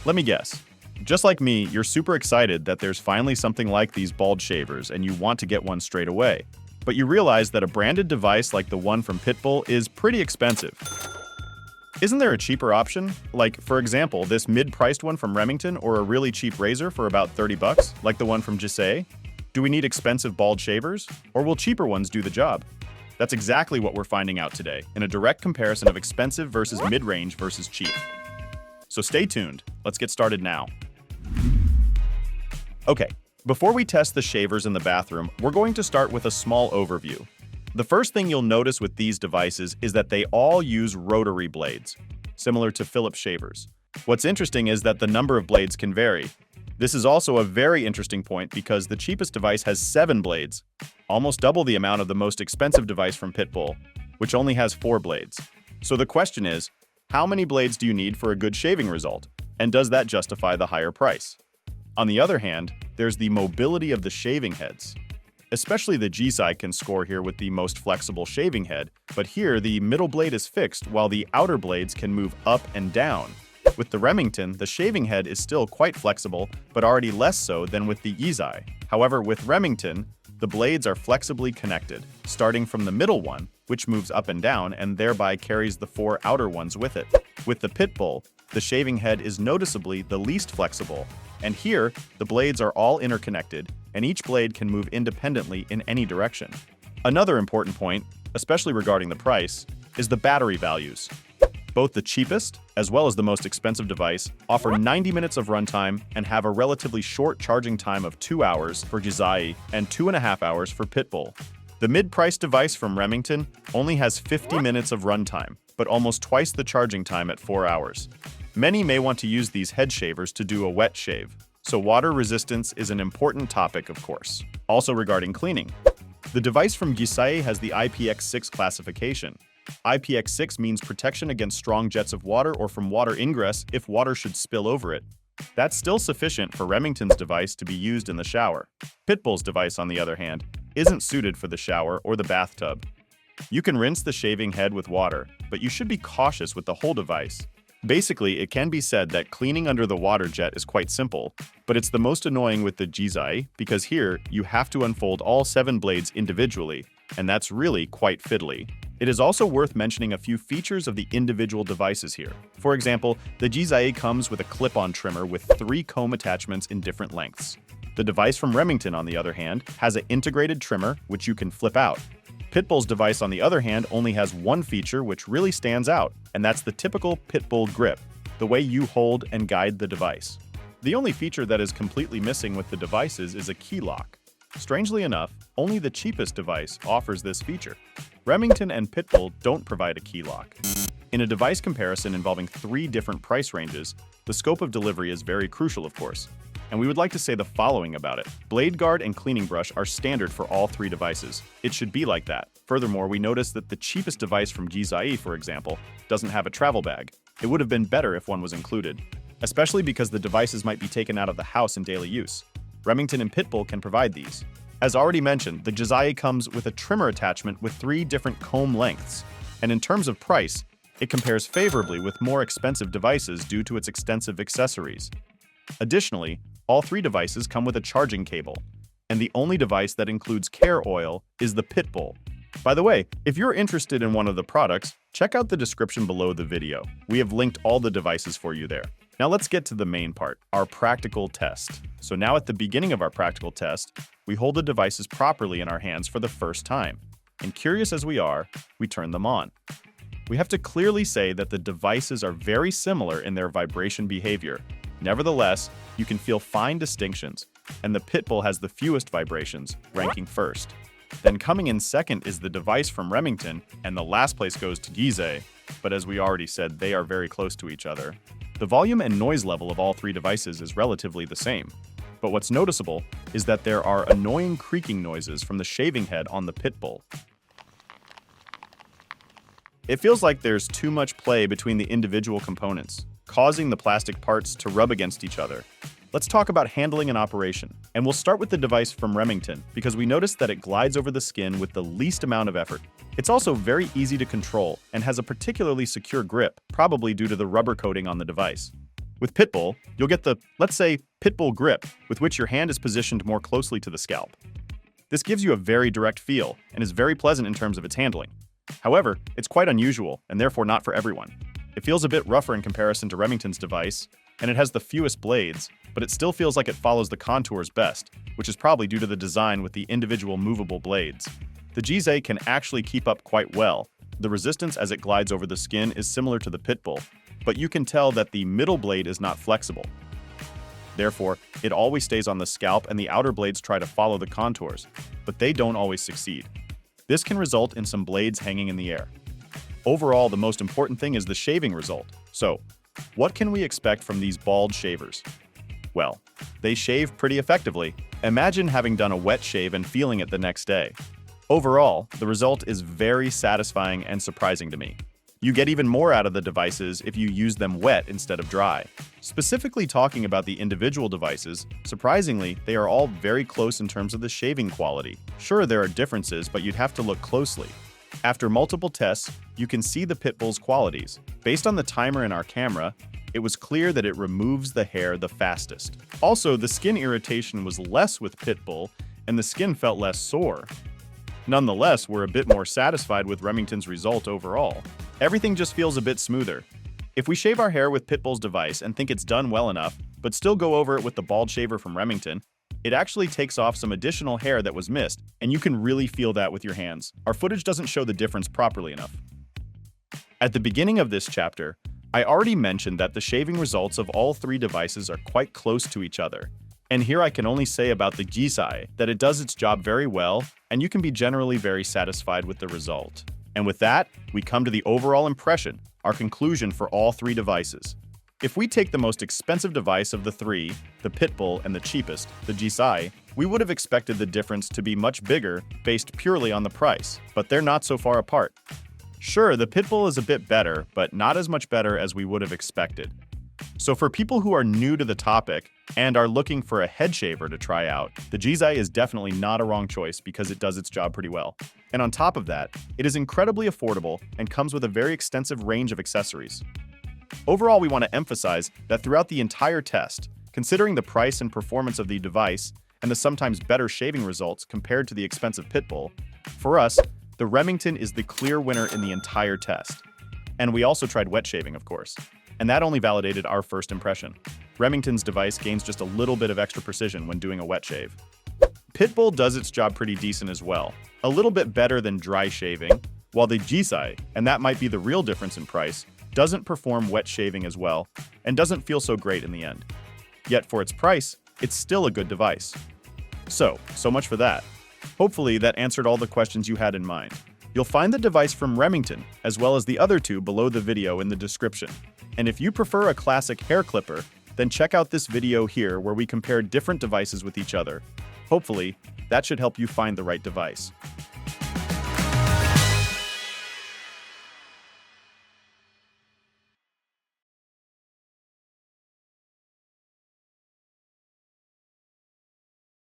Let me guess. Just like me, you're super excited that there's finally something like these bald shavers and you want to get one straight away. But you realize that a branded device like the one from Pitbull is pretty expensive. Isn't there a cheaper option? Like, for example, this mid-priced one from Remington or a really cheap razor for about 30 bucks, like the one from Gisaae? Do we need expensive bald shavers? Or will cheaper ones do the job? That's exactly what we're finding out today, in a direct comparison of expensive versus mid-range versus cheap. So stay tuned. Let's get started now. Okay, before we test the shavers in the bathroom, we're going to start with a small overview. The first thing you'll notice with these devices is that they all use rotary blades, similar to Philips shavers. What's interesting is that the number of blades can vary. This is also a very interesting point because the cheapest device has 7 blades, almost double the amount of the most expensive device from Pitbull, which only has 4 blades. So the question is, how many blades do you need for a good shaving result? And does that justify the higher price? On the other hand, there's the mobility of the shaving heads. Especially the Gisaae can score here with the most flexible shaving head, but here the middle blade is fixed while the outer blades can move up and down. With the Remington, the shaving head is still quite flexible, but already less so than with the Gisaae. However, with Remington, the blades are flexibly connected, starting from the middle one, which moves up and down and thereby carries the 4 outer ones with it. With the Pitbull, the shaving head is noticeably the least flexible, and here, the blades are all interconnected, and each blade can move independently in any direction. Another important point, especially regarding the price, is the battery values. Both the cheapest, as well as the most expensive device, offer 90 minutes of runtime and have a relatively short charging time of 2 hours for Gisaae and 2.5 hours for Pitbull. The mid-priced device from Remington only has 50 minutes of runtime, but almost twice the charging time at 4 hours. Many may want to use these head shavers to do a wet shave, so water resistance is an important topic, of course. Also regarding cleaning, the device from Gisaae has the IPX6 classification. IPX6 means protection against strong jets of water or from water ingress if water should spill over it. That's still sufficient for Remington's device to be used in the shower. Pitbull's device, on the other hand, isn't suited for the shower or the bathtub. You can rinse the shaving head with water, but you should be cautious with the whole device. Basically, it can be said that cleaning under the water jet is quite simple, but it's the most annoying with the Gisaae because here you have to unfold all 7 blades individually, and that's really quite fiddly. It is also worth mentioning a few features of the individual devices here. For example, the Gisaae comes with a clip-on trimmer with 3 comb attachments in different lengths. The device from Remington, on the other hand, has an integrated trimmer which you can flip out. Pitbull's device, on the other hand, only has one feature which really stands out, and that's the typical Pitbull grip, the way you hold and guide the device. The only feature that is completely missing with the devices is a key lock. Strangely enough, only the cheapest device offers this feature. Remington and Pitbull don't provide a key lock. In a device comparison involving 3 different price ranges, the scope of delivery is very crucial, of course. And we would like to say the following about it. Blade guard and cleaning brush are standard for all 3 devices. It should be like that. Furthermore, we notice that the cheapest device from Gisaae, for example, doesn't have a travel bag. It would have been better if one was included, especially because the devices might be taken out of the house in daily use. Remington and Pitbull can provide these. As already mentioned, the Gisaae comes with a trimmer attachment with 3 different comb lengths. And in terms of price, it compares favorably with more expensive devices due to its extensive accessories. Additionally, all 3 devices come with a charging cable, and the only device that includes care oil is the Pitbull. By the way, if you're interested in one of the products, check out the description below the video. We have linked all the devices for you there. Now let's get to the main part, our practical test. So now at the beginning of our practical test, we hold the devices properly in our hands for the first time. And curious as we are, we turn them on. We have to clearly say that the devices are very similar in their vibration behavior. Nevertheless, you can feel fine distinctions, and the Pitbull has the fewest vibrations, ranking first. Then coming in second is the device from Remington, and the last place goes to Gisaae, but as we already said, they are very close to each other. The volume and noise level of all 3 devices is relatively the same, but what's noticeable is that there are annoying creaking noises from the shaving head on the Pitbull. It feels like there's too much play between the individual components, causing the plastic parts to rub against each other. Let's talk about handling and operation. And we'll start with the device from Remington because we noticed that it glides over the skin with the least amount of effort. It's also very easy to control and has a particularly secure grip, probably due to the rubber coating on the device. With Pitbull, you'll get the, let's say, Pitbull grip, with which your hand is positioned more closely to the scalp. This gives you a very direct feel and is very pleasant in terms of its handling. However, it's quite unusual and therefore not for everyone. It feels a bit rougher in comparison to Remington's device, and it has the fewest blades, but it still feels like it follows the contours best, which is probably due to the design with the individual movable blades. The Gisaae can actually keep up quite well. The resistance as it glides over the skin is similar to the Pitbull, but you can tell that the middle blade is not flexible. Therefore, it always stays on the scalp and the outer blades try to follow the contours, but they don't always succeed. This can result in some blades hanging in the air. Overall, the most important thing is the shaving result. So, what can we expect from these bald shavers? Well, they shave pretty effectively. Imagine having done a wet shave and feeling it the next day. Overall, the result is very satisfying and surprising to me. You get even more out of the devices if you use them wet instead of dry. Specifically talking about the individual devices, surprisingly, they are all very close in terms of the shaving quality. Sure, there are differences, but you'd have to look closely. After multiple tests, you can see the Pitbull's qualities. Based on the timer in our camera, it was clear that it removes the hair the fastest. Also, the skin irritation was less with Pitbull, and the skin felt less sore. Nonetheless, we're a bit more satisfied with Remington's result overall. Everything just feels a bit smoother. If we shave our hair with Pitbull's device and think it's done well enough, but still go over it with the bald shaver from Remington, it actually takes off some additional hair that was missed, and you can really feel that with your hands. Our footage doesn't show the difference properly enough. At the beginning of this chapter, I already mentioned that the shaving results of all three devices are quite close to each other. And here I can only say about the Gisaae that it does its job very well, and you can be generally very satisfied with the result. And with that, we come to the overall impression, our conclusion for all three devices. If we take the most expensive device of the three, the Pitbull, and the cheapest, the Gisaae, we would have expected the difference to be much bigger based purely on the price, but they're not so far apart. Sure, the Pitbull is a bit better, but not as much better as we would have expected. So for people who are new to the topic and are looking for a head shaver to try out, the Gisaae is definitely not a wrong choice because it does its job pretty well. And on top of that, it is incredibly affordable and comes with a very extensive range of accessories. Overall, we want to emphasize that throughout the entire test, considering the price and performance of the device and the sometimes better shaving results compared to the expensive Pitbull, for us, the Remington is the clear winner in the entire test. And we also tried wet shaving, of course. And that only validated our first impression. Remington's device gains just a little bit of extra precision when doing a wet shave. Pitbull does its job pretty decent as well, a little bit better than dry shaving, while the Gisaae, and that might be the real difference in price, doesn't perform wet shaving as well, and doesn't feel so great in the end. Yet for its price, it's still a good device. So much for that. Hopefully that answered all the questions you had in mind. You'll find the device from Remington, as well as the other two below the video in the description. And if you prefer a classic hair clipper, then check out this video here where we compare different devices with each other. Hopefully, that should help you find the right device.